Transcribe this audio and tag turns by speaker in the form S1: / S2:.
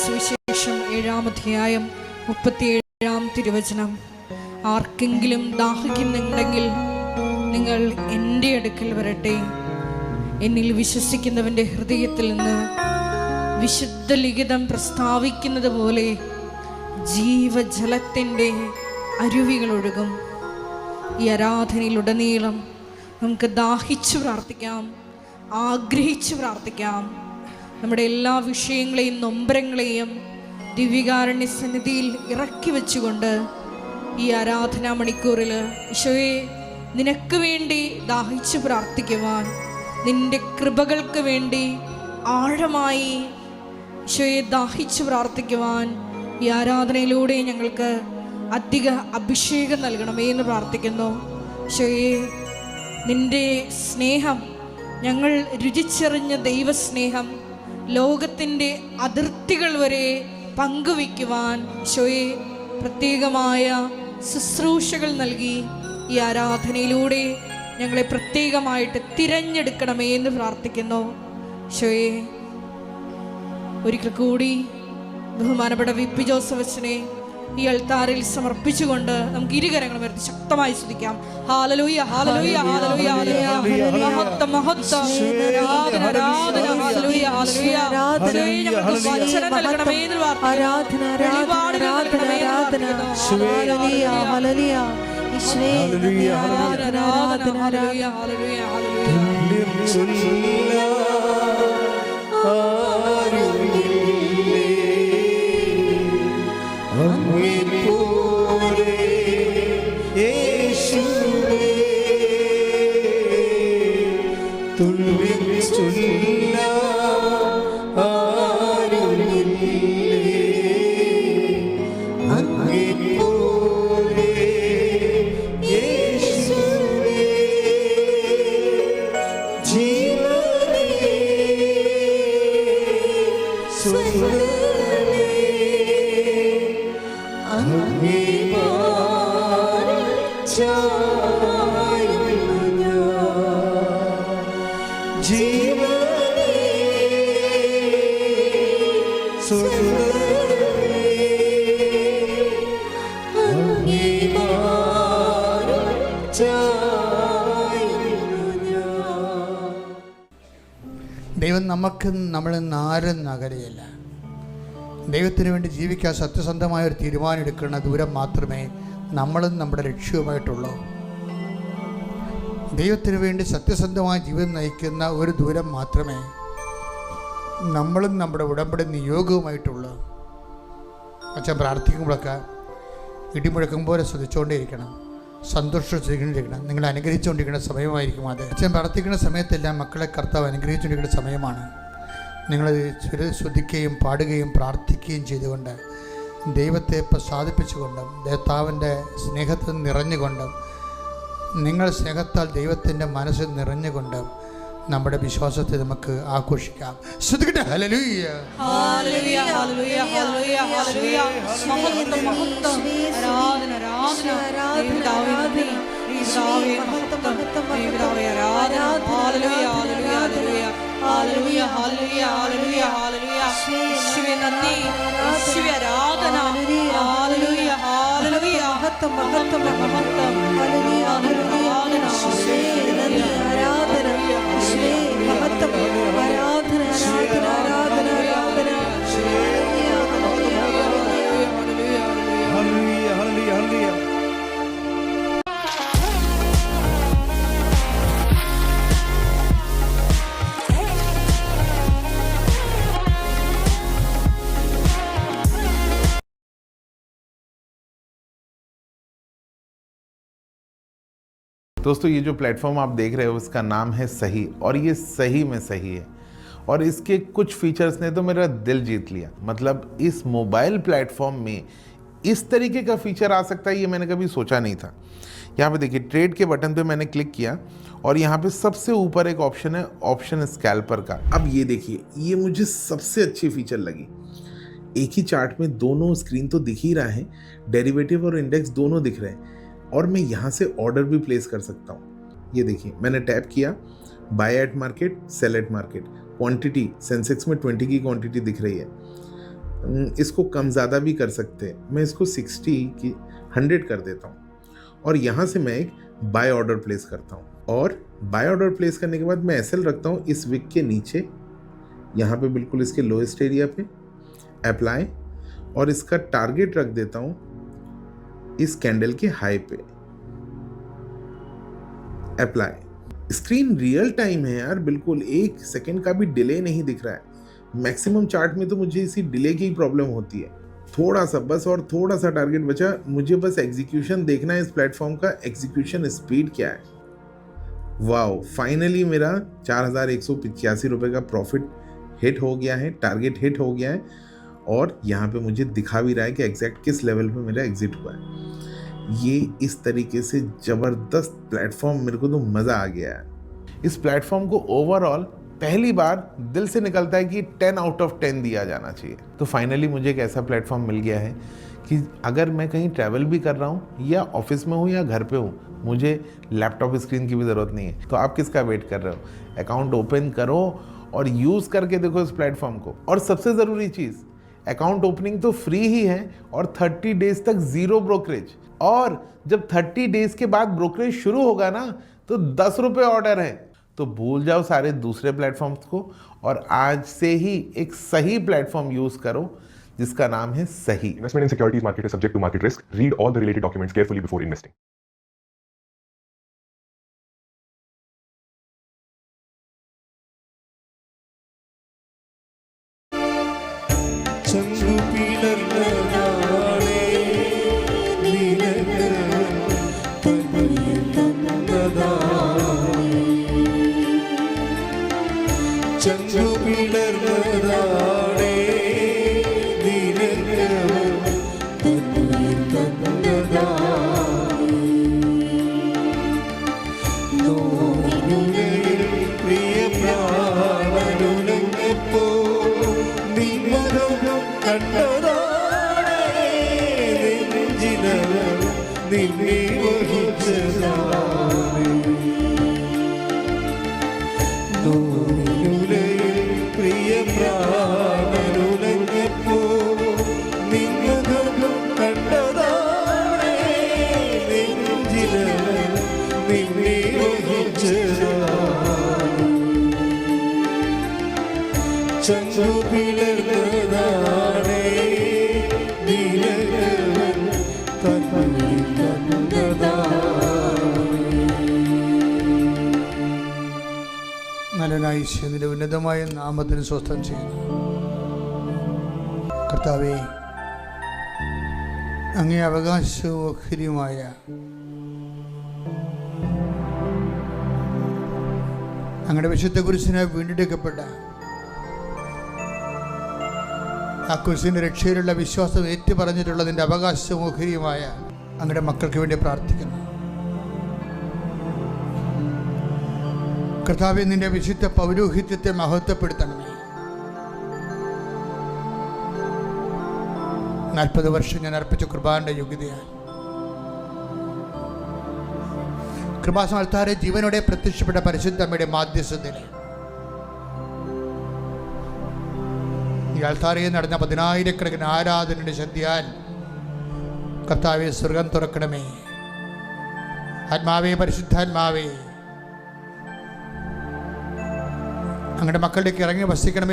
S1: സുവിശേഷം 7-ാം അധ്യായം 37-ാം തിരുവചനം. ആർക്കെങ്കിലും ദാഹിക്കുന്നുണ്ടെങ്കിൽ നിങ്ങൾ എൻ്റെ അടുക്കൽ വരട്ടെ. എന്നിൽ വിശ്വസിക്കുന്നവൻ്റെ ഹൃദയത്തിൽ നിന്ന് വിശുദ്ധ ലിഖിതം പ്രസ്താവിക്കുന്നത് പോലെ ജീവജലത്തിൻ്റെ അരുവികൾ ഒഴുകും. ഈ ആരാധനയിലുടനീളം നമുക്ക് ദാഹിച്ചു പ്രാർത്ഥിക്കാം, ആഗ്രഹിച്ചു പ്രാർത്ഥിക്കാം. നമ്മുടെ എല്ലാ വിഷയങ്ങളെയും നൊമ്പരങ്ങളെയും ദിവ്യകാരുണ്യ സന്നിധിയിൽ ഇറക്കി വെച്ചുകൊണ്ട് ഈ ആരാധനാ മണിക്കൂറിൽ ഈശോയെ നിനക്ക് വേണ്ടി ദാഹിച്ചു പ്രാർത്ഥിക്കുവാൻ, നിൻ്റെ കൃപകൾക്ക് വേണ്ടി ആഴമായി ഈശോയെ ദാഹിച്ചു പ്രാർത്ഥിക്കുവാൻ ഈ ആരാധനയിലൂടെ ഞങ്ങൾക്ക് അധിക അഭിഷേകം നൽകണമേ എന്ന് പ്രാർത്ഥിക്കുന്നു. ഈശോയെ നിൻ്റെ സ്നേഹം, ഞങ്ങൾ രുചിച്ചറിഞ്ഞ ദൈവസ്നേഹം ലോകത്തിൻ്റെ അതിർത്തികൾ വരെ പങ്കുവയ്ക്കുവാൻ ഈശോയെ പ്രത്യേകമായ ശുശ്രൂഷകൾ നൽകി ഈ ആരാധനയിലൂടെ ഞങ്ങളെ പ്രത്യേകമായിട്ട് തിരഞ്ഞെടുക്കണമേ എന്ന് പ്രാർത്ഥിക്കുന്നു. ഈശോയെ ഒരിക്കൽ കൂടി ബഹുമാനപ്പെട്ട വി.പി. ജോസഫ് അച്ഛനെ ഈ അൾത്താറിൽ സമർപ്പിച്ചുകൊണ്ട് നമുക്ക് ഇരുകരങ്ങൾ ഉയർത്തി ശക്തമായി സ്തുതിക്കാം. ഹല്ലേലൂയ, ഹല്ലേലൂയ, ഹല്ലേലൂയ, ഹല്ലേലൂയ. മഹത്വം, മഹത്വം, ആരാധന, ആരാധന, ഹല്ലേലൂയ, ഹല്ലേലൂയ. ഞങ്ങൾക്ക് വചനം നൽകണമേ എന്ന് പ്രാർത്ഥിക്കുന്നു. ആരാധന, ആരാധന, ആരാധന, ഹല്ലേലൂയ, ഹല്ലേലൂയ. ഈശോയെ ആരാധന, ആരാധന, ഹല്ലേലൂയ, ഹല്ലേലൂയ, ഹല്ലേലൂയ.
S2: ദൈവം നമുക്ക് നമ്മളിൽ നിന്ന് ആരും നഗരയില്ല. ദൈവത്തിന് വേണ്ടി ജീവിക്കാൻ സത്യസന്ധമായ ഒരു തീരുമാനം എടുക്കുന്ന ദൂരം മാത്രമേ നമ്മളും നമ്മുടെ ലക്ഷ്യവുമായിട്ടുള്ളൂ. ദൈവത്തിന് വേണ്ടി സത്യസന്ധമായ ജീവിതം നയിക്കുന്ന ഒരു ദൂരം മാത്രമേ നമ്മളും നമ്മുടെ ഉടമ്പടി നിയോഗവുമായിട്ടുള്ളൂ. അച്ഛൻ പ്രാർത്ഥിക്കുമ്പോഴൊക്കെ ഇടിമുഴക്കം പോലെ ശ്രദ്ധിച്ചുകൊണ്ടേയിരിക്കണം, സന്തോഷിച്ചുകൊണ്ടിരിക്കണം. നിങ്ങൾ അനുഗ്രഹിച്ചുകൊണ്ടിരിക്കുന്ന സമയമായിരിക്കും അത്. അച്ഛൻ പ്രാർത്ഥിക്കുന്ന സമയത്തെല്ലാം മക്കളെ കർത്താവ് അനുഗ്രഹിച്ചുകൊണ്ടിരിക്കുന്ന സമയമാണ്. നിങ്ങളത് ശ്രദ്ധിക്കുകയും പാടുകയും പ്രാർത്ഥിക്കുകയും ചെയ്തുകൊണ്ട് ദൈവത്തെ പ്രസാദിപ്പിച്ചുകൊണ്ടും കർത്താവിൻ്റെ സ്നേഹത്തിൽ നിറഞ്ഞുകൊണ്ടും നിങ്ങൾ സ്നേഹത്താൽ ദൈവത്തിൻ്റെ മനസ്സിൽ നിറഞ്ഞുകൊണ്ടും നമ്മുടെ വിശ്വാസത്തെ നമുക്ക് ആഘോഷിക്കാം. ശ്രദ്ധിക്കട്ടെ. ഹല്ലേലൂയ,
S1: ഹല്ലേലൂയ, ഹല്ലേലൂയ, ഹല്ലേലൂയ, ഹല്ലേലൂയ. മഹത്വം, മഹത്വം, ആരാധന, ആരാധന, ദൈവപിതാവേ നന്ദി, ദൈവപിതാവേ മഹത്വം, ദൈവപിതാവേ ആരാധന. ഹല്ലേലൂയ, ഹല്ലേലൂയ, ഹല്ലേലൂയ, ഹല്ലേലൂയ, ഹല്ലേലൂയ, ഹല്ലേലൂയ, ഹല്ലേലൂയ. യേശുവേ നന്ദി, യേശുവേ ആരാധന. ഹല്ലേലൂയ, ഹല്ലേലൂയ, മഹത്വം, മഹത്വം, മഹത്വം, ഹല്ലേലൂയ, ആരാധന, യേശുവേ നന്ദി, ആരാധന, യേശുവേ മഹത്വം, ആരാധന, ആരാധന, ആരാധന, ആരാധന, ഹല്ലേലൂയ, ഹല്ലേലൂയ, ഹല്ലേലൂയ, ഹല്ലേലൂയ, ഹല്ലേലൂയ.
S3: दोस्तों ये जो प्लेटफॉर्म आप देख रहे हो इसका नाम है सही, और ये सही में सही है, और इसके कुछ फीचर्स ने तो मेरा दिल जीत लिया. मतलब इस मोबाइल प्लेटफॉर्म में इस तरीके का फीचर आ सकता है ये मैंने कभी सोचा नहीं था. यहाँ पे देखिए ट्रेड के बटन पे मैंने क्लिक किया और यहाँ पे सबसे ऊपर एक ऑप्शन है, ऑप्शन स्कैल्पर का. अब ये देखिए, ये मुझे सबसे अच्छी फीचर लगी. एक ही चार्ट में दोनों स्क्रीन तो दिख ही रहा है, डेरिवेटिव और इंडेक्स दोनों दिख रहे हैं. और मैं यहाँ से ऑर्डर भी प्लेस कर सकता हूँ। ये देखिए मैंने टैप किया, buy at market, sell at market, quantity Sensex में 20 की क्वांटिटी दिख रही है। इसको कम ज़्यादा भी कर सकते हैं, मैं इसको 60 की 100 कर देता हूँ और यहाँ से मैं एक बाय ऑर्डर प्लेस करता हूँ। और बाय ऑर्डर प्लेस करने के बाद मैं एसएल रखता हूँ इस विक के नीचे, यहाँ पे बिल्कुल इसके लोएस्ट एरिया पे, अप्लाई, और इसका टारगेट रख देता हूँ इस कैंडल के हाई पे, अप्लाई। स्क्रीन रियल टाइम है यार, बिल्कुल 1 सेकेंड का भी डिले नहीं दिख रहा है। मैक्सिमम चार्ट में तो मुझे इसी डिले की प्रॉब्लम होती है। थोड़ा सा बस, और थोड़ा सा टारगेट बचा, मुझे बस एग्जीक्यूशन देखना है इस प्लेटफॉर्म का, एग्जीक्यूशन स्पीड क्या है। वाओ, फाइनली मेरा 4,185 रुपये का प्रॉफिट हिट हो गया है, टारगेट हिट हो गया है, और यहाँ पे मुझे दिखा भी रहा है कि एग्जैक्ट किस लेवल पे मेरा एग्जिट हुआ है। ये इस तरीके से ज़बरदस्त प्लेटफॉर्म, मेरे को तो मज़ा आ गया है। इस प्लेटफॉर्म को ओवरऑल पहली बार दिल से निकलता है कि 10 आउट ऑफ 10 दिया जाना चाहिए। तो फाइनली मुझे एक ऐसा प्लेटफॉर्म मिल गया है कि अगर मैं कहीं ट्रैवल भी कर रहा हूँ या ऑफिस में हूँ या घर पे हूँ, मुझे लैपटॉप स्क्रीन की भी ज़रूरत नहीं है। तो आप किसका वेट कर रहे हो? अकाउंट ओपन करो और यूज़ करके देखो इस प्लेटफॉर्म को। और सबसे ज़रूरी चीज़, अकाउंट ओपनिंग तो फ्री ही है और 30 डेज तक ज़ीरो ब्रोकरेज। और जब 30 डेज के बाद ब्रोकरेज शुरू होगा ना, तो 10 रुपये ऑर्डर है। तो भूल जाओ सारे दूसरे प्लेटफॉर्म्स को और आज से ही एक सही प्लेटफॉर्म यूज़ करो जिसका नाम है सही।
S4: Investment in securities market is subject to market risk. Read all the related documents carefully before investing.
S2: നല്ലനായി നിന്റെ ഉന്നതമായ നാമത്തിന് സ്വസ്ഥം ചെയ്യുന്നു. കർത്താവേ, അങ്ങേ അവകാശവും ഓഹരിയുമായ അങ്ങയുടെ വിശുദ്ധ കുരിശിനെ വീണ്ടെടുക്കപ്പെട്ട ആ കുരിശിൻ്റെ രക്ഷയിലുള്ള വിശ്വാസം ഏറ്റുപറഞ്ഞിട്ടുള്ളതിൻ്റെ അവകാശവും ഓഹരിയുമായ അങ്ങയുടെ മക്കൾക്ക് വേണ്ടി പ്രാർത്ഥിക്കുന്നു. കർത്താവേ, നിന്റെ വിശുദ്ധ പൗരോഹിത്യത്തെ മഹത്വപ്പെടുത്തണമേ. 40 വർഷം ഞാൻ അർപ്പിച്ച കൃപാന്റെ യോഗ്യതയാണ്. കൃപാസനത്താരെ ജീവനോടെ പ്രത്യക്ഷപ്പെട്ട പരിശുദ്ധ അമ്മയുടെ മാധ്യസ്ഥതയിൽ ഈ ആൾത്താരയിൽ നടന്ന 10,000-കണക്കിന് ആരാധനയുടെ ശ്രദ്ധയാൽ കർത്താവേ, സ്വർഗം തുറക്കണമേ. ആത്മാവേ, പരിശുദ്ധാത്മാവേ, അങ്ങയുടെ മക്കളിലേക്ക് ഇറങ്ങി വസിക്കണമേ.